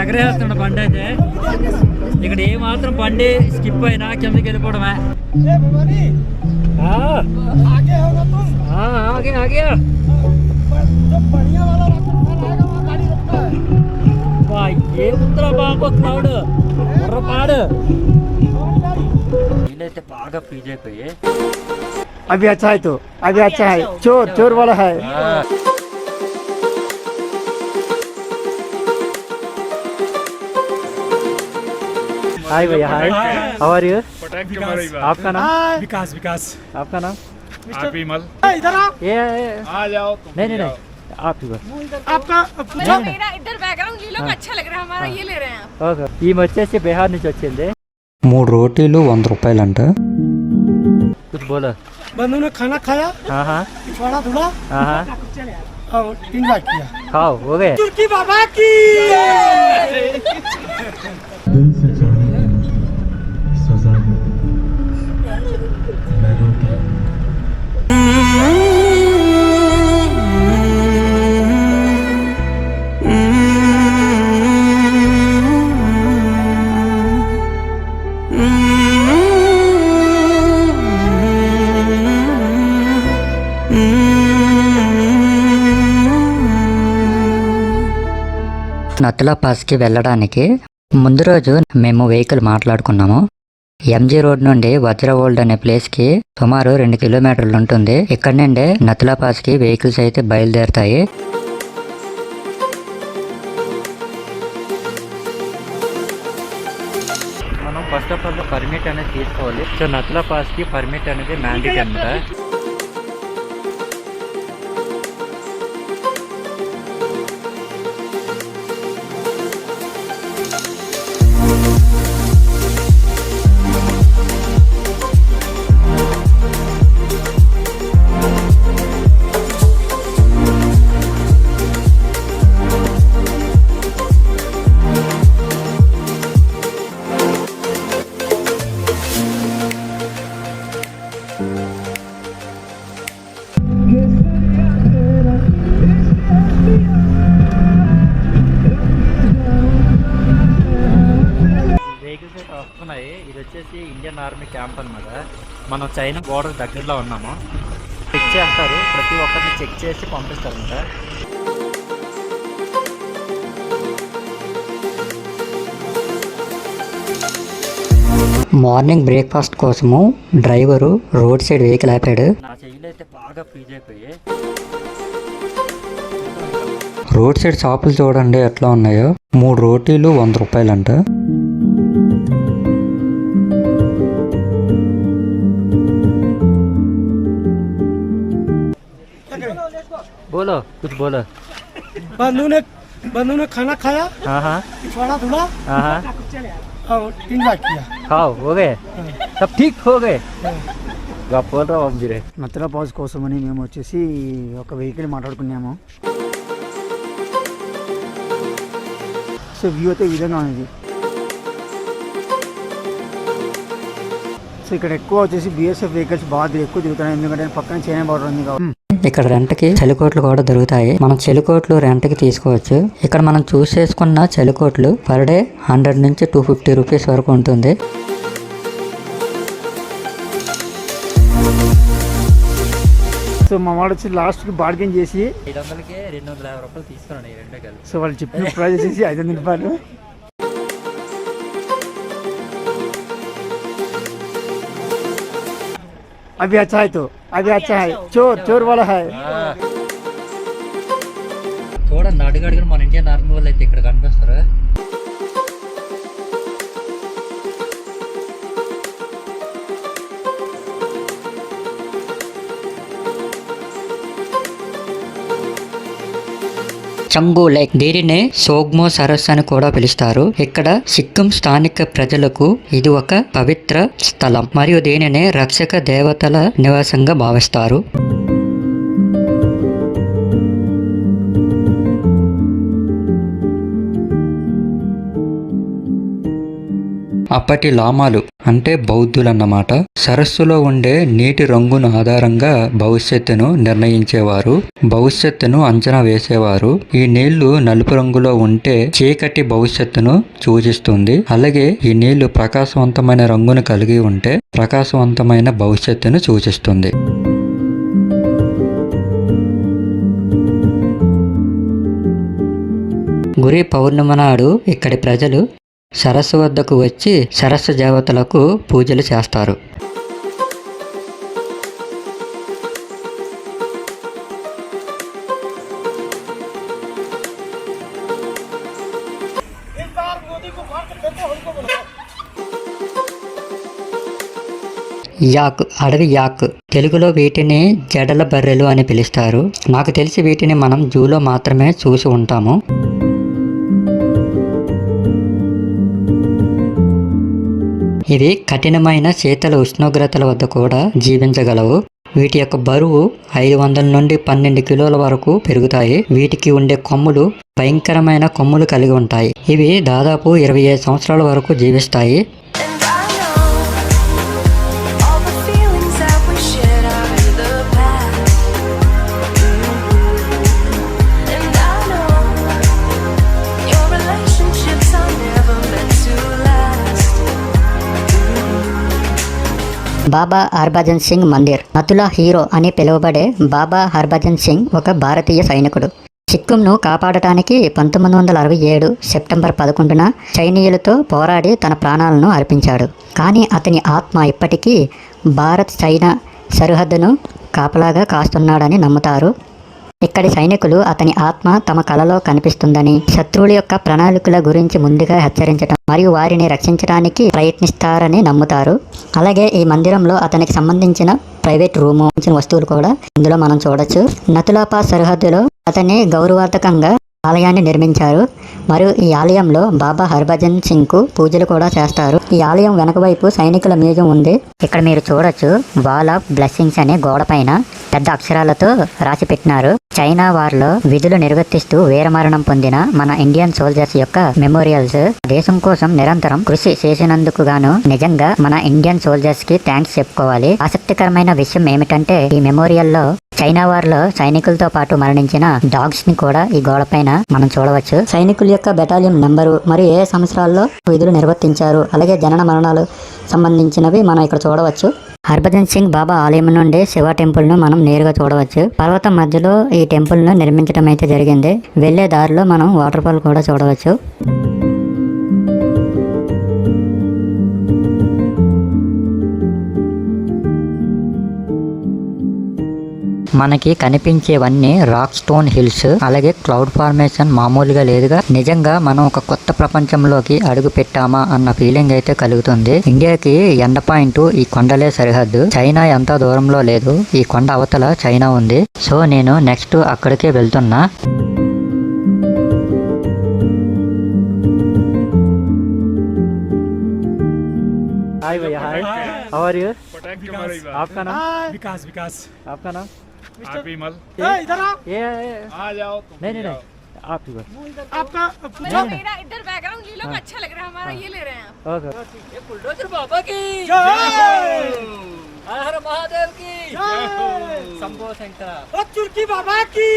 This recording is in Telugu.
ఎగరేస్తున్న బండి అయితే ఇక్కడ ఏ మాత్రం బండి స్కిప్ అయినా కిందకి వెళ్ళిపోవడమే. ఆగే ఆగే ఏ ఉందిరా బాబు క్లౌడ్ బుర్రపాడు వీళ్ళైతే బాగా ఫ్రీజ్ అయిపోయి. अभी अच्छा है तो अभी अच्छा है चोर चोर वाला है. हाय भैया हाय हाउ आर यू. आपका नाम विकास. विकास आपका नाम मिस्टर विमल. इधर आओ. ये आ जाओ. नहीं नहीं नहीं आप ही बस आपका मेरा इधर बैकग्राउंड ये लोग अच्छा लग रहा है हमारा ये ले रहे हैं. ఓకే ఈ వచ్చేసి బీహార్ నుంచి వచ్చింది. 3 రోటీలు 100 రూపాయలంట. कुछ बोलो. बंधु ने खाना खाया. हाँ हाँ पिछवाड़ा धुला हाँ हाँ और इंजॉय किया. खाओ हो गए. तुर्की बाबा की నత్తులా పాస్కి వెళ్ళడానికి ముందు రోజు మేము వెహికల్ మాట్లాడుకున్నాము. ఎంజీ రోడ్ నుండి వజ్రవోల్డ్ అనే ప్లేస్కి సుమారు 2 కిలోమీటర్లు ఉంటుంది. ఇక్కడ నుండే నత్తులా పాస్కి వెహికల్స్ అయితే బయలుదేరుతాయి. మనం ఫస్ట్ ఆఫ్ ఆల్ పర్మిట్ అనేది తీసుకోవాలి. సో నత్తులా పాస్కి పర్మిట్ అనేది మ్యాండేట్ అన్నమాట. వస్తున్నాయి. ఇది వచ్చేసి ఇండియన్ ఆర్మీ క్యాంప్ అన్నమాట. మనం చైనా బోర్డర్ దగ్గరలో ఉన్నాము. చెక్ చేస్తారు, ప్రతి ఒక్కరిని చెక్ చేసి పంపిస్తారు అన్నమాట. మార్నింగ్ బ్రేక్ఫాస్ట్ కోసము డ్రైవరు రోడ్ సైడ్ వెహికల్ ఆపాడు. నా చెయ్యిలు అయితే బాగా ఫ్రీజ్ అయిపోయి. రోడ్ సైడ్ షాపులు చూడండి ఎట్లా ఉన్నాయో. 3 రోటీలు 100 రూపాయలంట. बोलो कुछ बोलो. बंधु ने खाना खाया. हाँ हाँ पिछवाड़ा धुला हाँ हाँ और इंजॉय किया. खाओ हो गए सब ठीक हो गए. बोल रहा हूँ మీరే. నత్తులా పాస్ కోసమని మేము వచ్చేసి ఒక వెహికల్ మాట్లాడుకున్నాము. సో వ్యూ అయితే ఈ విధంగా ఉంది. సో ఇక్కడ ఎక్కువ వచ్చేసి బిఎస్ఎఫ్ వెహికల్స్ బాగా ఎక్కువ తిరుగుతున్నాయి, ఎందుకంటే పక్కన చైనా బార్డర్ ఉంది కాబట్టి. ఇక్కడ రెంట్కి చెలికోట్లు కూడా దొరుకుతాయి. మనం చెలికోట్లు రెంట్కి తీసుకోవచ్చు. ఇక్కడ మనం చూస్ చేసుకున్న చెలికోట్లు పర్ డే 100 నుంచి 250 రూపీస్ వరకు ఉంటుంది. సో మా వాడు వచ్చి లాస్ట్కి బార్గెన్ చేసి 500కి 250 రూపాయలు తీసుకున్నాను ఈ రెండే కలిసి. సో వాళ్ళు చెప్పిన ప్రైస్ వచ్చేసి 500 రూపాయలు. अभी अच्छा है तो अभी अच्छा है चोर चोर वाला है. చూడండి అడుగడుగున మన ఇండియన్ ఆర్మీ వాళ్ళు అయితే ఇక్కడ కనిపిస్తారు. చంబు లేక్, దీనిని సోగ్మో సరస్సు అని కూడా పిలుస్తారు. ఇక్కడ సిక్కిం స్థానిక ప్రజలకు ఇది ఒక పవిత్ర స్థలం మరియు దీనిని రక్షక దేవతల నివాసంగా భావిస్తారు. అప్పటి లామాలు అంటే బౌద్ధులన్నమాట. సరస్సులో ఉండే నీటి రంగును ఆధారంగా భవిష్యత్తును నిర్ణయించేవారు, భవిష్యత్తును అంచనా వేసేవారు. ఈ నీళ్లు నలుపు రంగులో ఉంటే చీకటి భవిష్యత్తును సూచిస్తుంది. అలాగే ఈ నీళ్లు ప్రకాశవంతమైన రంగును కలిగి ఉంటే ప్రకాశవంతమైన భవిష్యత్తును సూచిస్తుంది. గురి పౌర్ణమి నాడు ఇక్కడి ప్రజలు సరస్సు వద్దకు వచ్చి సరస్సు దేవతలకు పూజలు చేస్తారు. యాక్, అడవి యాక్, తెలుగులో వీటిని జడల బర్రెలు అని పిలుస్తారు. నాకు తెలిసి వీటిని మనం జూలో మాత్రమే చూసి ఉంటాము. ఇవి కఠినమైన శీతల ఉష్ణోగ్రతల వద్ద కూడా జీవించగలవు. వీటి యొక్క బరువు 500 నుండి 12 కిలోల వరకు పెరుగుతాయి. వీటికి ఉండే కొమ్ములు భయంకరమైన కొమ్ములు కలిగి ఉంటాయి. ఇవి దాదాపు 25 సంవత్సరాల వరకు జీవిస్తాయి. బాబా హర్భజన్ సింగ్ మందిర్. నతులా హీరో అని పిలువబడే బాబా హర్భజన్ సింగ్ ఒక భారతీయ సైనికుడు. సిక్కింను కాపాడటానికి 1967 సెప్టెంబర్ 11న చైనీయులతో పోరాడి తన ప్రాణాలను అర్పించాడు. కానీ అతని ఆత్మ ఇప్పటికీ భారత్ చైనా సరిహద్దును కాపలాగా కాస్తున్నాడని నమ్ముతారు. ఇక్కడి సైనికులు అతని ఆత్మ తమ కలలో కనిపిస్తుందని, శత్రువుల యొక్క ప్రణాళికల గురించి ముందుగా హెచ్చరించడం మరియు వారిని రక్షించడానికి ప్రయత్నిస్తారని నమ్ముతారు. అలాగే ఈ మందిరంలో అతనికి సంబంధించిన ప్రైవేట్ రూము, వస్తువులు కూడా ఇందులో మనం చూడొచ్చు. నతులా పాస్ సరిహద్దులో అతన్ని గౌరవార్థకంగా ఆలయాన్ని నిర్మించారు. మరియు ఈ ఆలయంలో బాబా హర్భజన్ సింగ్ కు పూజలు కూడా చేస్తారు. ఈ ఆలయం వెనక వైపు సైనికుల మ్యూజియం ఉంది. ఇక్కడ మీరు చూడొచ్చు, వాల్ ఆఫ్ బ్లెస్సింగ్స్ అనే గోడ పైన పెద్ద అక్షరాలతో రాసి పెట్టినారు. చైనా వార్లో విధులు నిర్వర్తిస్తూ వీరమరణం పొందిన మన ఇండియన్ సోల్జర్స్ యొక్క మెమోరియల్స్. దేశం కోసం నిరంతరం కృషి చేసినందుకు గాను నిజంగా మన ఇండియన్ సోల్జర్స్ కి థ్యాంక్స్ చెప్పుకోవాలి. ఆసక్తికరమైన విషయం ఏమిటంటే ఈ మెమోరియల్లో చైనా వార్లో సైనికులతో పాటు మరణించిన డాగ్స్ ని కూడా ఈ గోడ పైన మనం చూడవచ్చు. సైనికుల యొక్క బెటాలియన్ నెంబరు మరియు ఏ సంవత్సరాల్లో విధులు నిర్వర్తించారు, అలాగే జనన మరణాలు సంబంధించినవి మనం ఇక్కడ చూడవచ్చు. హర్భజన్ సింగ్ బాబా ఆలయం నుండి శివ టెంపుల్ ను మనం నేరుగా చూడవచ్చు. పర్వతం మధ్యలో ఈ టెంపుల్ ను నిర్మించడం అయితే జరిగింది. వెళ్లే దారిలో మనం వాటర్ ఫాల్ కూడా చూడవచ్చు. మనకి కనిపించేవన్నీ రాక్ స్టోన్ హిల్స్, అలాగే క్లౌడ్ ఫార్మేషన్ మామూలుగా లేదుగా. నిజంగా మనం ఒక కొత్త ప్రపంచంలోకి అడుగు పెట్టామా అన్న ఫీలింగ్ అయితే కలుగుతుంది. ఇండియాకి ఎండ పాయింట్ ఈ కొండలే సరిహద్దు. చైనా ఎంత దూరంలో లేదు, ఈ కొండ అవతల చైనా ఉంది. సో నేను నెక్స్ట్ అక్కడికే వెళ్తున్నా. हाय भैया, हाय, हाउ आर यू? आपका नाम? विकास विकास आपका नाम? इधर आओ। ये आ जाओ तुम। नहीं, आप ही बस। आपका मेरा इधर बैकग्राउंड ये लोग अच्छा लग रहा है, हमारा ये ले रहे हैं आप। ओके। ये बुलडोजर बाबा की जय। हर हर महादेव की जय। शंभो शंकर। चुरकी बाबा की